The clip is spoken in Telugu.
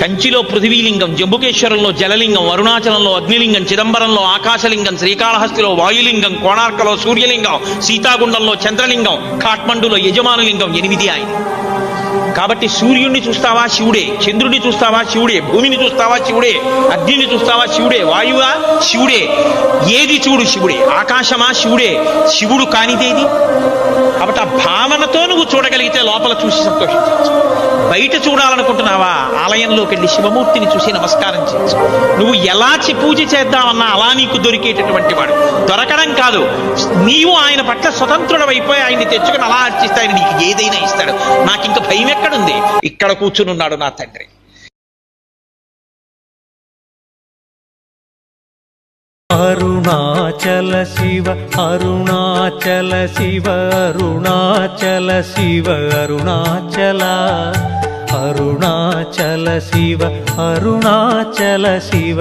కంచిలో పృథివీలింగం, జంబుకేశ్వరంలో జలలింగం, అరుణాచలంలో అగ్నిలింగం, చిదంబరంలో ఆకాశలింగం, శ్రీకాళహస్తిలో వాయులింగం, కోణార్కలో సూర్యలింగం, సీతాగుండంలో చంద్రలింగం, కాఠ్మండూలో యజమానులింగం. 8 ఆయన. కాబట్టి సూర్యుడిని చూస్తావా శివుడే, చంద్రుడిని చూస్తావా శివుడే, భూమిని చూస్తావా శివుడే, అగ్నిని చూస్తావా శివుడే, వాయువా శివుడే, ఏది చూడు శివుడే, ఆకాశమా శివుడే, శివుడు కానిదేది. కాబట్టి ఆ భావనతో నువ్వు చూడగలిగితే లోపల చూసి సంతోషించవచ్చు. బయట చూడాలనుకుంటున్నావా, ఆలయంలోకి వెళ్ళి శివమూర్తిని చూసి నమస్కారం చేయొచ్చు. నువ్వు ఎలా పూజ చేద్దామన్నా అలా నీకు దొరికేటటువంటి వాడు. దొరకడం కాదు, నీవు ఆయన పట్ల స్వతంత్రుడు అయిపోయి ఆయన్ని తెచ్చుకుని అలా అర్చిస్తే ఆయన నీకు ఏదైనా ఇస్తాడు. నాకు ఇంకా భయం ఎక్కడుంది, ఇక్కడ కూర్చునున్నాడు నా తండ్రి. అరుణాచల శివ అరుణాచల శివ అరుణాచల శివ అరుణాచల అరుణాచల శివ అరుణాచల శివ